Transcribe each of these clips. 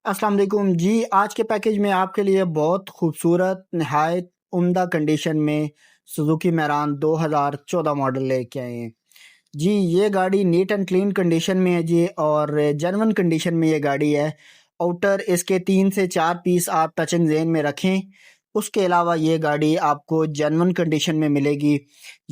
अस्सलाम वालेकुम जी। आज के पैकेज में आपके लिए बहुत खूबसूरत नहायत उम्दा कंडीशन में सुजुकी मैरान 2014 मॉडल लेके आए हैं जी। ये गाड़ी नीट एंड क्लीन कंडीशन में है जी, और जेन्युइन कंडीशन में ये गाड़ी है। आउटर इसके 3 से 4 पीस आप टचिंग जेन में रखें। उसके अलावा ये गाड़ी आपको जेन्युइन कंडीशन में मिलेगी।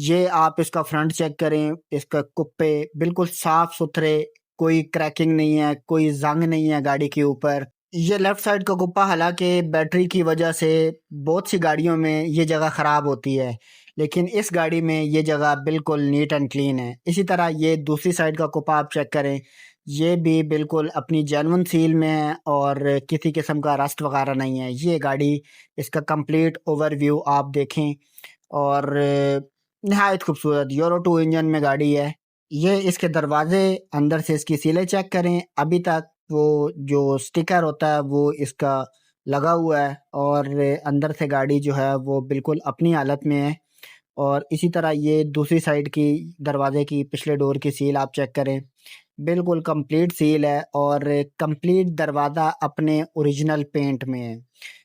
ये आप इसका फ्रंट चेक करें, इसका कुप्पे बिल्कुल साफ़ सुथरे, कोई क्रैकिंग नहीं है, कोई जंग नहीं है गाड़ी के ऊपर। ये लेफ़्ट साइड का कुप्पा हालांकि बैटरी की वजह से बहुत सी गाड़ियों में ये जगह ख़राब होती है, लेकिन इस गाड़ी में ये जगह बिल्कुल नीट एंड क्लीन है। इसी तरह ये दूसरी साइड का कुप्पा आप चेक करें, ये भी बिल्कुल अपनी जेन्युइन सील में है और किसी किस्म का रस्ट वगैरह नहीं है। ये गाड़ी इसका कंप्लीट ओवरव्यू आप देखें, और नहायत खूबसूरत यूरो 2 इंजन में गाड़ी है। ये इसके दरवाजे अंदर से इसकी सीलें चेक करें, अभी तक वो जो स्टिकर होता है वो इसका लगा हुआ है, और अंदर से गाड़ी जो है वो बिल्कुल अपनी हालत में है। और इसी तरह ये दूसरी साइड की दरवाजे की पिछले डोर की सील आप चेक करें, बिल्कुल कंप्लीट सील है और कंप्लीट दरवाज़ा अपने ओरिजिनल पेंट में है।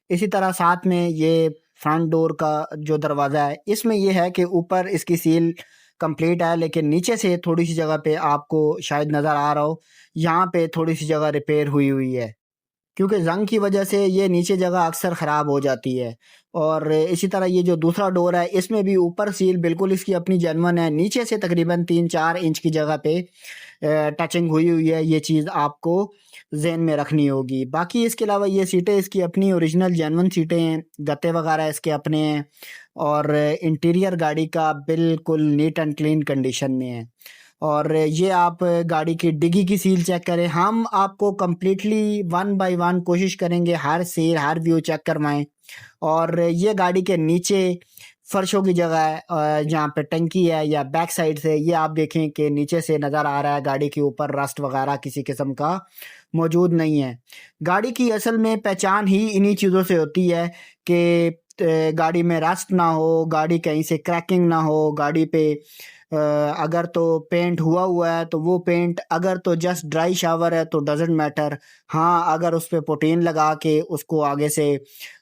इसी तरह साथ में ये फ्रंट डोर का जो दरवाज़ा है, इसमें ये है कि ऊपर इसकी सील कंप्लीट है, लेकिन नीचे से थोड़ी सी जगह पे आपको शायद नज़र आ रहा हो, यहाँ पे थोड़ी सी जगह रिपेयर हुई हुई है, क्योंकि जंग की वजह से ये नीचे जगह अक्सर ख़राब हो जाती है। और इसी तरह ये जो दूसरा डोर है, इसमें भी ऊपर सील बिल्कुल इसकी अपनी जेन्युइन है, नीचे से तकरीबन 3-4 इंच की जगह पे टचिंग हुई हुई है। ये चीज़ आपको ज़हन में रखनी होगी। बाकी इसके अलावा ये सीटें इसकी अपनी ओरिजिनल जेन्युइन सीटें हैं, गत्ते वगैरह इसके अपने हैं, और इंटीरियर गाड़ी का बिल्कुल नीट एंड क्लीन कंडीशन में है। और ये आप गाड़ी की डिग्गी की सील चेक करें, हम आपको कम्प्लीटली वन बाय वन कोशिश करेंगे हर सील हर व्यू चेक करवाएं। और ये गाड़ी के नीचे फर्शों की जगह है, जहाँ पे टंकी है या बैक साइड से ये आप देखें कि नीचे से नज़र आ रहा है, गाड़ी के ऊपर रस्ट वगैरह किसी किस्म का मौजूद नहीं है। गाड़ी की असल में पहचान ही इन्हीं चीज़ों से होती है कि गाड़ी में रस्ट ना हो, गाड़ी कहीं से क्रैकिंग ना हो, गाड़ी पे अगर तो पेंट हुआ हुआ है तो वो पेंट, अगर तो जस्ट ड्राई शावर है तो डजेंट मैटर। हाँ, अगर उस पे पुटीन लगा के उसको आगे से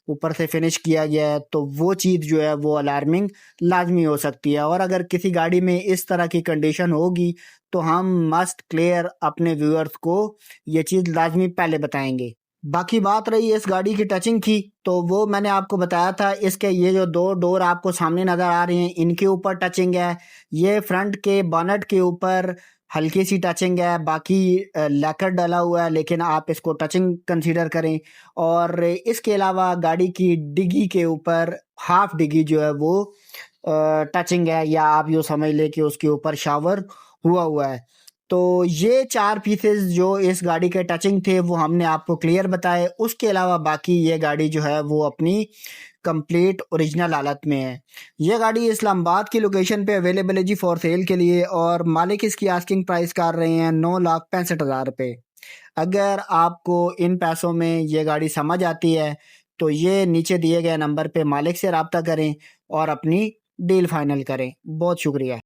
ऊपर से फिनिश किया गया है तो वो चीज़ जो है वो अलार्मिंग लाजमी हो सकती है। और अगर किसी गाड़ी में इस तरह की कंडीशन होगी तो हम मस्ट क्लियर अपने व्यूअर्स को ये चीज़ लाजमी पहले बताएंगे। बाकी बात रही इस गाड़ी की टचिंग की, तो वो मैंने आपको बताया था। इसके ये जो दो डोर आपको सामने नज़र आ रही हैं, इनके ऊपर टचिंग है। ये फ्रंट के बोनट के ऊपर हल्की सी टचिंग है, बाकी लैकर डला हुआ है, लेकिन आप इसको टचिंग कंसीडर करें। और इसके अलावा गाड़ी की डिग्गी के ऊपर हाफ डिग्गी जो है वो टचिंग है, या आप यूँ समझ लें कि उसके ऊपर शावर हुआ हुआ है। तो ये 4 पीसेस जो इस गाड़ी के टचिंग थे वो हमने आपको क्लियर बताए। उसके अलावा बाकी ये गाड़ी जो है वो अपनी कंप्लीट ओरिजिनल हालत में है। ये गाड़ी इस्लामाबाद की लोकेशन पे अवेलेबल है जी फॉर सेल के लिए, और मालिक इसकी आस्किंग प्राइस कर रहे हैं 9,65,000 रुपये। अगर आपको इन पैसों में ये गाड़ी समझ आती है तो ये नीचे दिए गए नंबर पे मालिक से रब्ता करें और अपनी डील फाइनल करें। बहुत शुक्रिया।